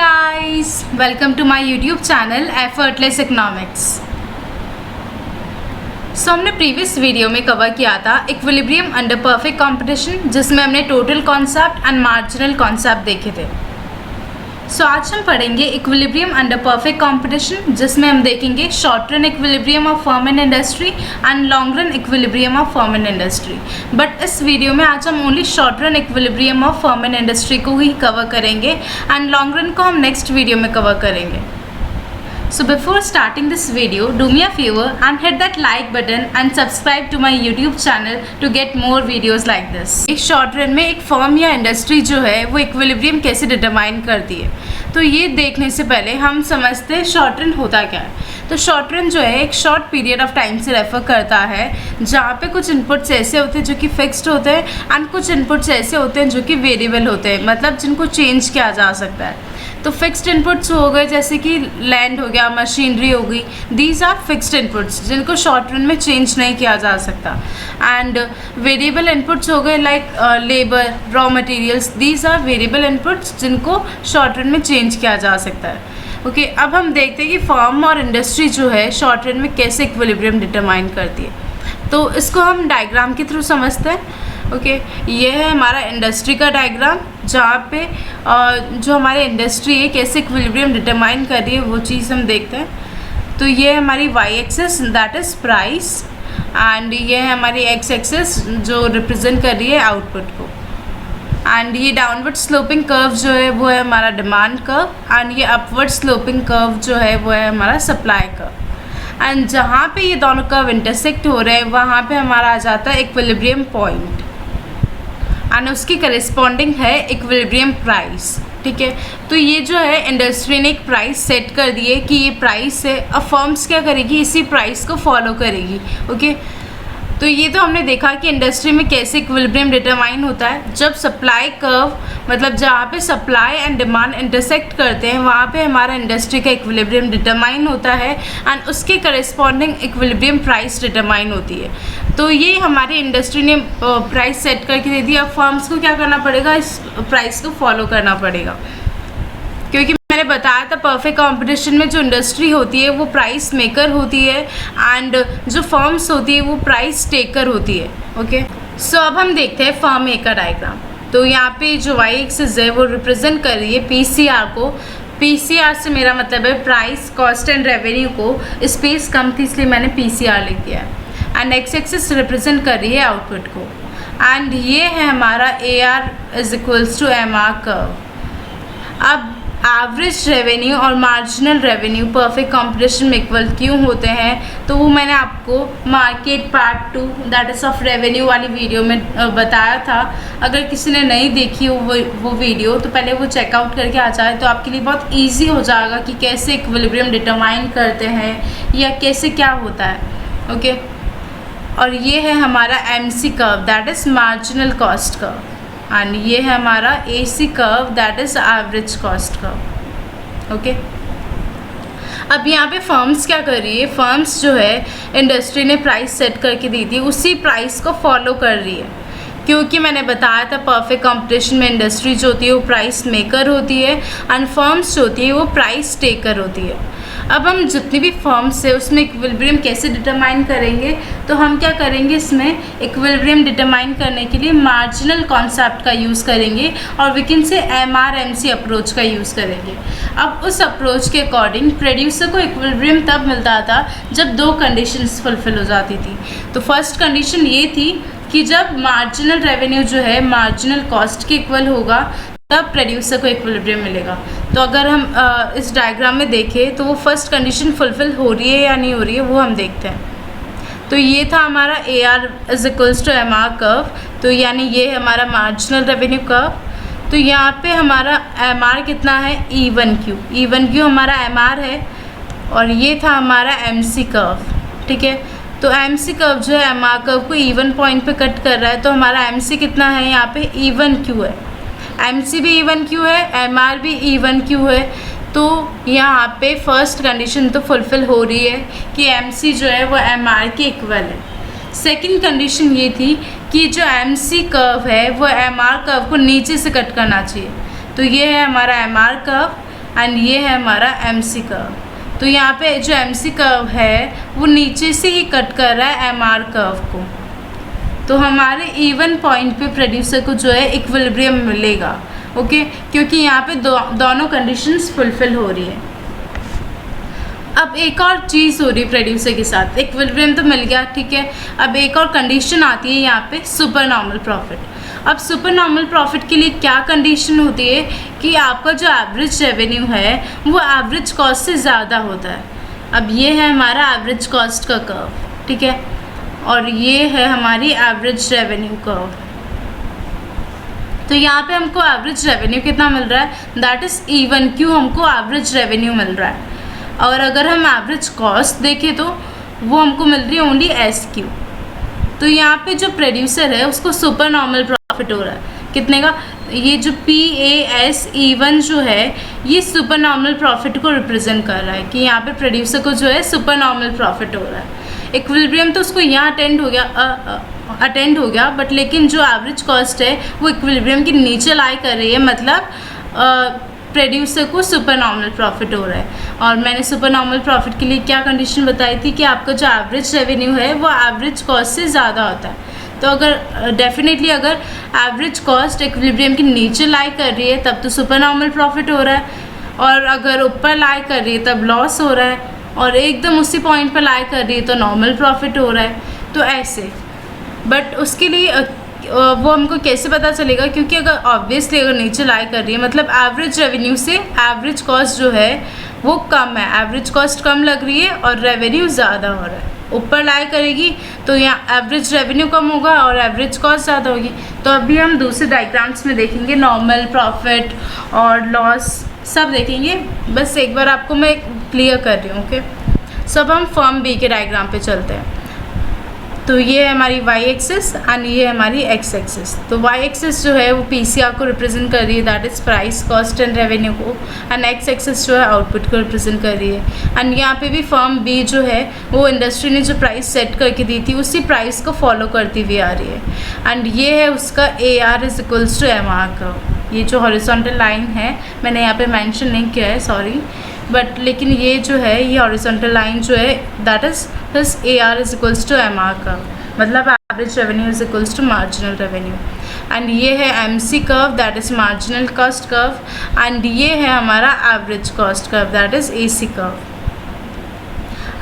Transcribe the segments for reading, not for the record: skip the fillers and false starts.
guys, welcome to my YouTube channel Effortless Economics। हमने previous video में cover किया था इक्विलिब्रियम अंडर परफेक्ट कंपटीशन, जिसमें हमने total concept and marginal concept देखे थे। आज हम पढ़ेंगे इक्विलिब्रियम अंडर परफेक्ट कंपटीशन, जिसमें हम देखेंगे short run equilibrium of firm and industry and long run equilibrium of firm and industry. But इस वीडियो में आज हम only short run equilibrium of firm and industry को ही कवर करेंगे एंड लॉन्ग रन को हम नेक्स्ट वीडियो में cover करेंगे। So before starting this video, do me a favor and hit that like button and subscribe to my YouTube channel to get more videos like this। एक short run में एक firm या industry जो है वो equilibrium कैसे determine करती है, तो ये देखने से पहले हम समझते हैं शॉर्ट रन होता क्या है। तो शॉर्ट रन जो है एक शॉर्ट पीरियड ऑफ टाइम से रेफर करता है, जहाँ पे कुछ इनपुट्स ऐसे होते हैं जो कि फिक्स्ड होते हैं एंड कुछ इनपुट्स ऐसे होते हैं जो कि वेरिएबल होते हैं, मतलब जिनको चेंज किया जा सकता है। तो फिक्स्ड इनपुट्स हो गए जैसे कि लैंड हो गया, मशीनरी हो गई, दीज आर फिक्स्ड इनपुट्स जिनको शॉर्ट रन में चेंज नहीं किया जा सकता। एंड वेरिएबल इनपुट्स हो गए like labour, raw materials, these are variable inputs जिनको शॉर्ट रन में चेंज किया जा सकता है। ओके, अब हम देखते हैं कि फर्म और इंडस्ट्री जो है शॉर्ट रन में कैसे इक्विलिब्रियम डिटरमाइन करती है। तो इसको हम डायग्राम के थ्रू समझते हैं। ओके, ये है हमारा इंडस्ट्री का डायग्राम, जहाँ पे जो हमारे इंडस्ट्री है कैसे इक्विलिब्रियम डिटरमाइन कर रही है वो चीज़ हम देखते हैं। तो ये है हमारी Y axis that is price, and ये है हमारी एक्स एक्सेस जो रिप्रेजेंट कर रही है आउटपुट को, एंड ये डाउनवर्ड स्लोपिंग कर्व जो है वो है हमारा डिमांड कर्व, एंड ये अपवर्ड स्लोपिंग कर्व जो है वो है हमारा सप्लाई कर्व। एंड जहाँ पे ये दोनों कर्व इंटरसेक्ट हो रहे हैं वहाँ पे हमारा आ जाता है इक्विलिब्रियम पॉइंट, एंड उसकी करेस्पॉन्डिंग है इक्विलिब्रियम प्राइस। ठीक है, तो ये जो है इंडस्ट्री ने एक प्राइस सेट कर दी है कि ये प्राइस है, अब फर्म्स क्या करेगी, इसी प्राइस को फॉलो करेगी। ओके, तो ये तो हमने देखा कि इंडस्ट्री में कैसे इक्विलिब्रियम डिटरमाइन होता है। जब सप्लाई कर्व, मतलब जहाँ पे सप्लाई एंड डिमांड इंटरसेक्ट करते हैं वहाँ पे हमारा इंडस्ट्री का इक्विलिब्रियम डिटरमाइन होता है एंड उसके करेस्पॉन्डिंग इक्विलिब्रियम प्राइस डिटरमाइन होती है। तो ये हमारी इंडस्ट्री ने प्राइस सेट करके दे दी। अब फर्म्स को क्या करना पड़ेगा, इस प्राइस को फॉलो करना पड़ेगा, क्योंकि मैंने बताया था परफेक्ट कंपटीशन में जो इंडस्ट्री होती है वो प्राइस मेकर होती है एंड जो फर्म्स होती है वो प्राइस टेकर होती है। ओके, सो अब हम देखते हैं फर्म ए का डायग्राम। तो यहाँ पे जो वाई एक्सिस है वो रिप्रेजेंट कर रही है पीसीआर को। पीसीआर से मेरा मतलब है प्राइस, कॉस्ट एंड रेवेन्यू को। स्पेस कम थी इसलिए मैंने पीसीआर लिख दिया है। एंड एक्स एक्सिस रिप्रेजेंट कर रही है आउटपुट को, एंड ये है हमारा AR is equals to MR curve. अब एवरेज रेवेन्यू और मार्जिनल रेवेन्यू परफेक्ट कंपटीशन में इक्वल क्यों होते हैं, तो वो मैंने आपको market part 2 that is of revenue वाली वीडियो में बताया था। अगर किसी ने नहीं देखी हो वो वीडियो, तो पहले वो चेकआउट करके आ जाए, तो आपके लिए बहुत ईजी हो जाएगा कि कैसे इक्विलिब्रियम डिटरमाइन करते हैं या कैसे क्या होता है। ओके, और ये है हमारा MC curve that is marginal cost curve, and ये है हमारा AC curve that is average cost curve. Okay, अब यहाँ पे फर्म्स क्या कर रही है, फर्म्स जो है इंडस्ट्री ने प्राइस सेट करके दी थी उसी प्राइस को फॉलो कर रही है, क्योंकि मैंने बताया था परफेक्ट कंपटीशन में इंडस्ट्री जो होती है वो प्राइस मेकर होती है एंड फर्म्स जो होती है वो प्राइस टेकर होती है। अब हम जितनी भी फर्म्स है उसमें इक्विलिब्रियम कैसे डिटरमाइन करेंगे, तो हम क्या करेंगे, इसमें इक्विलिब्रियम डिटरमाइन करने के लिए मार्जिनल कॉन्सेप्ट का यूज़ करेंगे और we can say MRMC approach का यूज़ करेंगे। अब उस अप्रोच के अकॉर्डिंग प्रोड्यूसर को इक्विलिब्रियम तब मिलता था जब 2 कंडीशंस फुलफिल हो जाती थी। तो फर्स्ट कंडीशन ये थी कि जब मार्जिनल रेवेन्यू जो है मार्जिनल कॉस्ट के इक्वल होगा तब प्रोड्यूसर को इक्विलिब्रियम मिलेगा। तो अगर हम इस डायग्राम में देखें तो वो फर्स्ट कंडीशन फुलफिल हो रही है या नहीं हो रही है वो हम देखते हैं। तो ये था हमारा AR is equals to MR curve, तो यानी ये है हमारा मार्जिनल रेवेन्यू कर्व। तो यहाँ पे हमारा MR कितना है, E1Q हमारा MR है, और ये था हमारा MC कर्व। ठीक है, तो MC कर्व जो है MR कर्व को E1 पॉइंट पे कट कर रहा है, तो हमारा MC कितना है यहाँ पे E1Q है, MC भी E1Q है, MR भी E1Q है। तो यहाँ पे फर्स्ट कंडीशन तो फुलफिल हो रही है कि MC जो है वो MR के इक्वल है। सेकंड कंडीशन ये थी कि जो MC कर्व है वो MR कर्व को नीचे से कट करना चाहिए। तो ये है हमारा MR कर्व एंड ये है हमारा MC कर्व। तो यहाँ पे जो MC कर्व है वो नीचे से ही कट कर रहा है MR कर्व को। तो हमारे इवन पॉइंट पे प्रोड्यूसर को जो है इक्विलिब्रियम मिलेगा, ओके, क्योंकि यहाँ पे दोनों कंडीशंस फुलफिल हो रही है। अब एक और चीज़ हो रही है प्रोड्यूसर के साथ, इक्विलिब्रियम तो मिल गया, ठीक है। अब एक और कंडीशन आती है यहाँ पे, सुपर नॉर्मल प्रॉफिट। अब सुपर नॉर्मल प्रॉफिट के लिए क्या कंडीशन होती है कि आपका जो एवरेज रेवेन्यू है वो एवरेज कॉस्ट से ज़्यादा होता है। अब ये है हमारा एवरेज कॉस्ट का कर्व, ठीक है, और ये है हमारी एवरेज रेवेन्यू कर्व। तो यहाँ पे हमको एवरेज रेवेन्यू कितना मिल रहा है, दैट इज़ इवन क्यों हमको एवरेज रेवेन्यू मिल रहा है। और अगर हम एवरेज कॉस्ट देखें तो वो हमको मिल रही है ओनली SQ। तो यहाँ पे जो प्रोड्यूसर है उसको सुपर नॉर्मल प्रॉफिट हो रहा है, कितने का, ये जो PAS E1 जो है ये सुपर नॉर्मल प्रॉफिट को रिप्रेजेंट कर रहा है कि यहाँ पे प्रोड्यूसर को जो है सुपर नॉर्मल प्रॉफिट हो रहा है। इक्विलिब्रियम तो उसको यहाँ अटेंड हो गया, बट लेकिन जो एवरेज कॉस्ट है वो इक्विलिब्रियम के नीचे लाई कर रही है, मतलब प्रोड्यूसर को सुपर नॉर्मल प्रॉफिट हो रहा है। और मैंने सुपर नॉर्मल प्रॉफिट के लिए क्या कंडीशन बताई थी कि आपका जो एवरेज रेवेन्यू है वो एवरेज कॉस्ट से ज़्यादा होता है। तो अगर डेफिनेटली अगर एवरेज कॉस्ट इक्विलिब्रियम के नीचे लाई कर रही है तब तो सुपर नॉर्मल प्रॉफिट हो रहा है, और अगर ऊपर लाई कर रही है तब लॉस हो रहा है, और एकदम उसी पॉइंट पर लाई कर रही है तो नॉर्मल प्रॉफिट हो रहा है। तो ऐसे, बट उसके लिए वो हमको कैसे पता चलेगा, क्योंकि अगर ऑब्वियसली अगर नीचे लाई कर रही है मतलब एवरेज रेवेन्यू से एवरेज कॉस्ट जो है वो कम है, एवरेज कॉस्ट कम लग रही है और रेवेन्यू ज़्यादा हो रहा है। ऊपर लाई करेगी तो यहाँ एवरेज रेवेन्यू कम होगा और एवरेज कॉस्ट ज़्यादा होगी। तो अभी हम दूसरे डायग्राम्स में देखेंगे, नॉर्मल प्रॉफिट और लॉस सब देखेंगे। बस एक बार आपको मैं क्लियर कर रही हूँ, ओके। सब हम फर्म B के डायग्राम पे चलते हैं। तो ये है हमारी y एक्सिस एंड ये है हमारी x एक्सिस। तो y एक्सिस जो है वो PCR को रिप्रेजेंट कर रही है, that is price cost and revenue को, एंड x एक्सिस जो है आउटपुट को रिप्रेजेंट कर रही है। एंड यहाँ पे भी फर्म B जो है वो इंडस्ट्री ने जो प्राइस सेट करके दी थी उसी प्राइस को फॉलो करती हुई आ रही है। एंड ये है उसका AR is equals to MR का, ये जो हॉरिजॉन्टल लाइन है मैंने यहाँ पे मेंशन नहीं किया है, सॉरी, बट लेकिन ये जो है ये हॉरिजॉन्टल लाइन जो है that is plus AR is equals to MR का, मतलब average revenue is equals to marginal revenue. And ये है MC curve that is marginal cost curve, and ये है हमारा average cost curve that is AC curve.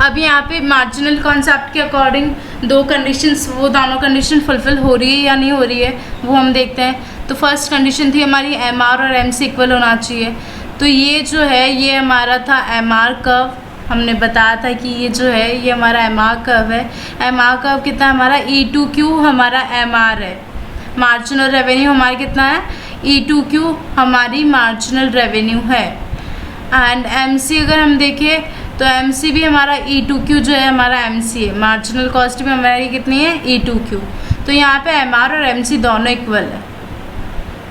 अब यहाँ पे मार्जिनल कॉन्सेप्ट के अकॉर्डिंग दो कंडीशंस, वो दोनों कंडीशन फुलफिल हो रही है या नहीं हो रही है वो हम देखते हैं। तो फर्स्ट कंडीशन थी हमारी MR और MC इक्वल होना चाहिए। तो ये जो है ये हमारा था MR कर्व, हमने बताया था कि ये जो है ये हमारा MR कर्व है। MR कर्व कितना हमारा E2Q हमारा MR है, मार्जिनल रेवेन्यू हमारा कितना है E2Q हमारी मार्जिनल रेवेन्यू है। एंड MC अगर हम देखें तो MC भी हमारा E2Q जो है हमारा MC है, मार्जिनल कॉस्ट भी हमारी कितनी है E2Q। तो यहाँ पे MR और MC दोनों इक्वल है।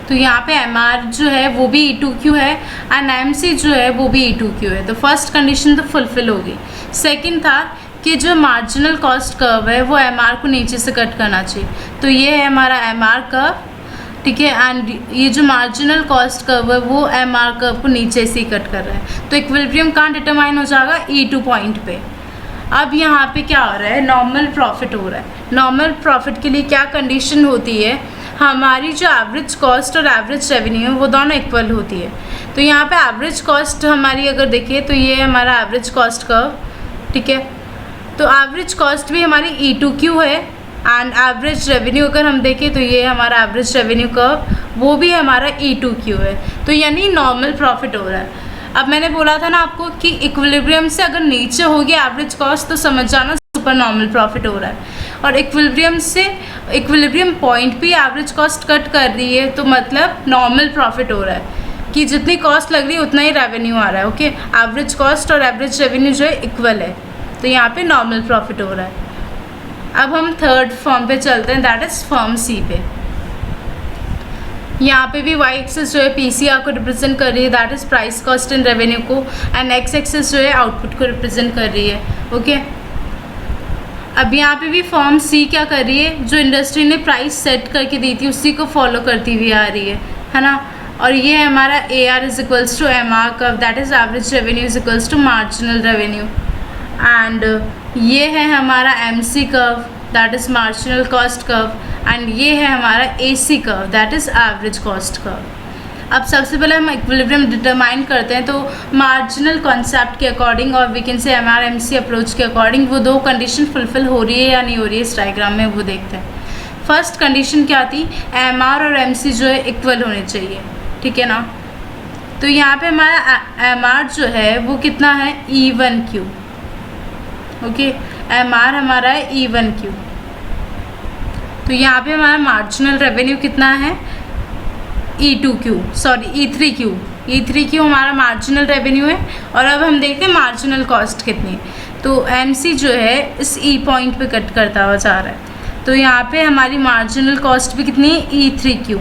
तो यहाँ पे MR जो है वो भी E2Q है एंड MC जो है वो भी E2Q है। तो फर्स्ट कंडीशन तो फुलफिल होगी। सेकंड था कि जो मार्जिनल कॉस्ट कर्व है वो MR को नीचे से कट करना चाहिए। तो ये है हमारा MR कर्व, ठीक है, एंड ये जो मार्जिनल कॉस्ट कर्व है वो MR कर्व को नीचे से ही कट कर रहा है। तो इक्विलिब्रियम कहाँ डिटरमाइन हो जाएगा, E2 पॉइंट पे। अब यहाँ पे क्या हो रहा है, नॉर्मल प्रॉफिट हो रहा है। नॉर्मल प्रॉफिट के लिए क्या कंडीशन होती है, हमारी जो एवरेज कॉस्ट और एवरेज रेवेन्यू है वो दोनों इक्वल होती है। तो यहाँ पे एवरेज कॉस्ट हमारी अगर देखें तो ये हमारा एवरेज कॉस्ट कर्व, ठीक है। तो एवरेज कॉस्ट भी हमारी E2Q है एंड एवरेज रेवेन्यू अगर हम देखें तो ये हमारा एवरेज रेवेन्यू कर्व वो भी हमारा E2Q है। तो यानी नॉर्मल प्रॉफिट हो रहा है। अब मैंने बोला था ना आपको कि इक्विलिब्रियम से अगर नीचे होगी एवरेज कॉस्ट तो समझ जाना सुपर नॉर्मल प्रॉफिट हो रहा है, और इक्विलिब्रियम से इक्विलिब्रियम पॉइंट भी एवरेज कॉस्ट कट कर रही है तो मतलब नॉर्मल प्रॉफिट हो रहा है कि जितनी कॉस्ट लग रही है उतना ही रेवेन्यू आ रहा है, ओके। एवरेज कॉस्ट और एवरेज रेवेन्यू जो है इक्वल है, तो यहाँ पे नॉर्मल प्रॉफिट हो रहा है। अब हम थर्ड फॉर्म पे चलते हैं, दैट इज़ फॉर्म C पे। यहाँ पे भी y एक्सिस जो है PCR को रिप्रेजेंट कर रही है, that is price cost and revenue को, एंड x एक्सिस जो है आउटपुट को रिप्रेजेंट कर रही है, ओके। अब यहाँ पे भी फॉर्म C क्या कर रही है, जो इंडस्ट्री ने प्राइस सेट करके दी थी उसी को फॉलो करती हुई आ रही है ना। और ये है हमारा A R is equals to M R curve, that is average revenue is equals to marginal revenue. And ये है हमारा M C curve, that is marginal cost curve. And ये है हमारा A C curve, that is average cost curve. अब सबसे पहले हम इक्विलिब्रियम डिटरमाइन करते हैं, तो मार्जिनल कॉन्सेप्ट के अकॉर्डिंग और we can say M R M C approach के अकॉर्डिंग वो दो कंडीशन फुलफिल हो रही है या नहीं हो रही है इस डायग्राम में, वो देखते हैं। फर्स्ट कंडीशन क्या थी, एम आर और एम सी जो है इक्वल होने चाहिए, ठीक है ना। तो यहाँ पे हमारा एम आर जो है वो कितना है, E1Q, ओके। एम आर हमारा है E1Q। तो यहाँ पे हमारा मार्जिनल रेवेन्यू कितना है, E2Q, सॉरी E3Q। E3Q हमारा मार्जिनल रेवेन्यू है। और अब हम देखते हैं मार्जिनल कॉस्ट कितनी है। तो MC जो है इस E पॉइंट पे कट करता हुआ जा रहा है, तो यहाँ पे हमारी मार्जिनल कॉस्ट भी कितनी है, E3Q,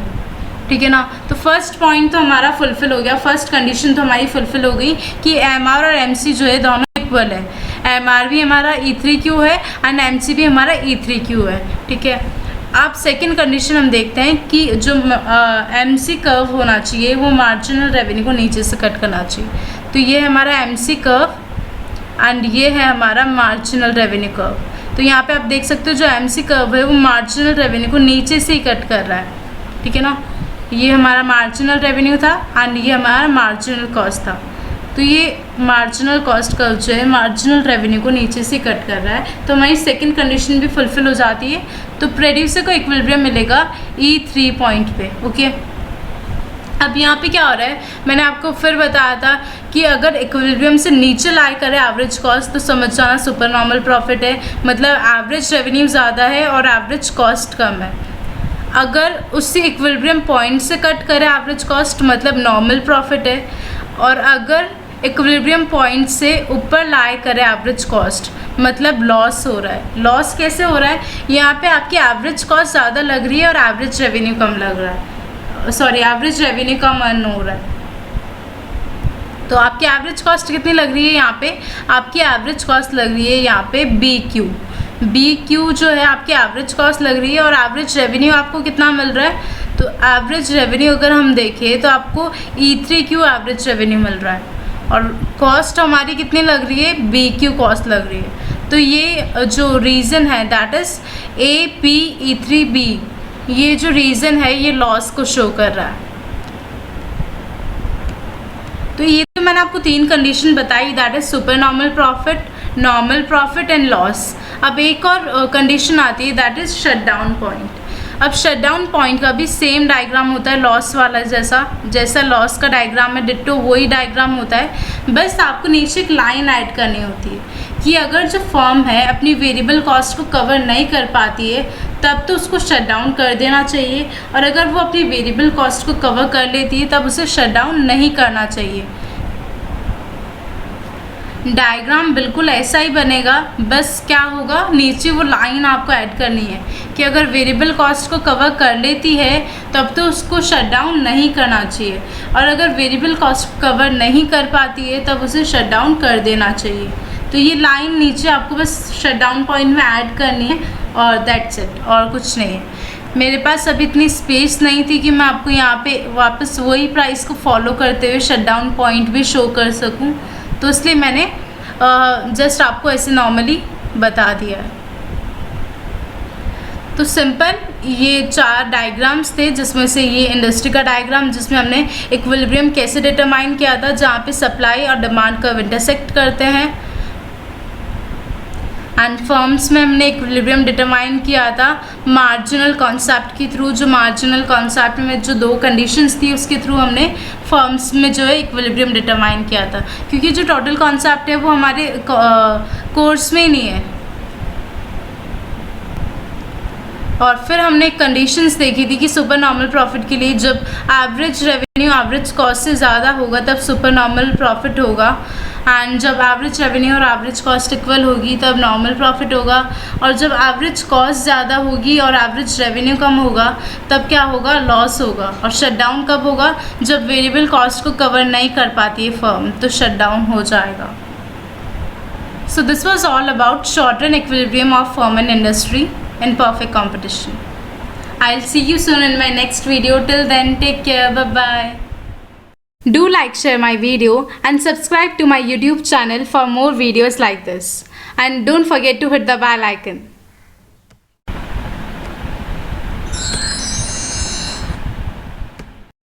ठीक है ना। तो फर्स्ट पॉइंट तो हमारा फुलफिल हो गया, फर्स्ट कंडीशन तो हमारी फुलफिल हो गई कि MR और MC जो है दोनों इक्वल है। MR भी हमारा E3Q है एंड MC भी हमारा E3Q है, ठीक है। अब सेकंड कंडीशन हम देखते हैं कि जो MC कर्व होना चाहिए वो मार्जिनल रेवेन्यू को नीचे से कट करना चाहिए। तो ये हमारा MC कर्व एंड ये है हमारा मार्जिनल रेवेन्यू कर्व। तो यहाँ पे आप देख सकते हो जो MC कर्व है वो मार्जिनल रेवेन्यू को नीचे से ही कट कर रहा है, ठीक है ना। ये हमारा मार्जिनल रेवेन्यू था एंड ये हमारा मार्जिनल कॉस्ट था। तो ये मार्जिनल कॉस्ट कर्व जो है मार्जिनल रेवेन्यू को नीचे से कट कर रहा है, तो हमारी सेकंड कंडीशन भी फुलफिल हो जाती है। तो प्रोड्यूसर को इक्विलिब्रियम मिलेगा E3 पॉइंट पे, ओके। अब यहाँ पे क्या हो रहा है, मैंने आपको फिर बताया था कि अगर इक्विलिब्रियम से नीचे लाई करे एवरेज कॉस्ट तो समझ जाना सुपर नॉर्मल प्रॉफिट है, मतलब एवरेज रेवेन्यू ज़्यादा है और एवरेज कॉस्ट कम है। अगर उसी इक्विलिब्रियम पॉइंट से कट करे एवरेज कॉस्ट मतलब नॉर्मल प्रॉफिट है, और अगर इक्विलिब्रियम पॉइंट से ऊपर लाई करे एवरेज कॉस्ट मतलब लॉस हो रहा है। लॉस कैसे हो रहा है, यहाँ पे आपकी एवरेज कॉस्ट ज़्यादा लग रही है और एवरेज रेवेन्यू कम लग रहा है, सॉरी एवरेज रेवेन्यू कम अर्न हो रहा है। तो आपकी एवरेज कॉस्ट कितनी लग रही है, यहाँ पे आपकी एवरेज कॉस्ट लग रही है यहाँ पे BQ जो है आपकी एवरेज कॉस्ट लग रही है। और एवरेज रेवेन्यू आपको कितना मिल रहा है, तो एवरेज रेवेन्यू अगर हम देखें तो आपको E3Q एवरेज रेवेन्यू मिल रहा है और कॉस्ट हमारी कितनी लग रही है, BQ कॉस्ट लग रही है। तो ये जो रीज़न है दैट इज़ APE3B, ये जो रीज़न है ये लॉस को शो कर रहा है। तो ये तो मैंने आपको तीन कंडीशन बताई, that is super normal profit, normal profit and loss. अब एक और कंडीशन आती है that is shut down point. अब शट डाउन पॉइंट का भी सेम डायग्राम होता है लॉस वाला, जैसा लॉस का डायग्राम है डिट्टो वही डायग्राम होता है, बस आपको नीचे एक लाइन ऐड करनी होती है कि अगर जो फर्म है अपनी वेरिएबल कॉस्ट को कवर नहीं कर पाती है तब तो उसको शट डाउन कर देना चाहिए, और अगर वो अपनी वेरिएबल कॉस्ट को कवर कर लेती है तब उसे शट डाउन नहीं करना चाहिए। डायग्राम बिल्कुल ऐसा ही बनेगा, बस क्या होगा नीचे वो लाइन आपको ऐड करनी है कि अगर वेरिएबल कॉस्ट को कवर कर लेती है तब तो उसको शट डाउन नहीं करना चाहिए, और अगर वेरिएबल कॉस्ट को कवर नहीं कर पाती है तब उसे शट डाउन कर देना चाहिए। तो ये लाइन नीचे आपको बस शट डाउन पॉइंट में ऐड करनी है और दैट्स इट, और कुछ नहीं है। मेरे पास अभी इतनी स्पेस नहीं थी कि मैं आपको यहाँ पे वापस वही प्राइस को फॉलो करते हुए शट डाउन पॉइंट भी शो कर सकूँ, तो इसलिए मैंने जस्ट आपको ऐसे नॉर्मली बता दिया है। तो सिंपल ये चार डायग्राम्स थे, जिसमें से ये इंडस्ट्री का डायग्राम जिसमें हमने इक्विलिब्रियम कैसे डिटरमाइन किया था, जहाँ पे सप्लाई और डिमांड कर्व इंटरसेक्ट करते हैं, एंड फर्म्स में हमने इक्विलिब्रियम डिटरमाइन किया था मार्जिनल कॉन्सेप्ट के थ्रू। जो मार्जिनल कॉन्सेप्ट में जो दो कंडीशंस थी उसके थ्रू हमने फर्म्स में जो है इक्विलिब्रियम डिटरमाइन किया था, क्योंकि जो टोटल कॉन्सेप्ट है वो हमारे कोर्स में ही नहीं है। और फिर हमने कंडीशंस देखी थी कि सुपर नॉर्मल प्रॉफिट के लिए जब एवरेज रेवेन्यू एवरेज कॉस्ट से ज़्यादा होगा तब सुपर नॉर्मल प्रॉफिट होगा, एंड जब एवरेज रेवेन्यू और एवरेज कॉस्ट इक्वल होगी तब नॉर्मल प्रॉफिट होगा, और जब एवरेज कॉस्ट ज़्यादा होगी और एवरेज रेवेन्यू कम होगा तब क्या होगा, लॉस होगा। और शट डाउन कब होगा, जब वेरिएबल कॉस्ट को कवर नहीं कर पाती है फर्म, तो शट डाउन हो जाएगा। So this was all about short-run equilibrium of firm and industry in perfect competition. I'll see you soon in my next video. Till then, take care. Bye bye. Do like, share my video and subscribe to my YouTube channel for more videos like this. And don't forget to hit the bell icon.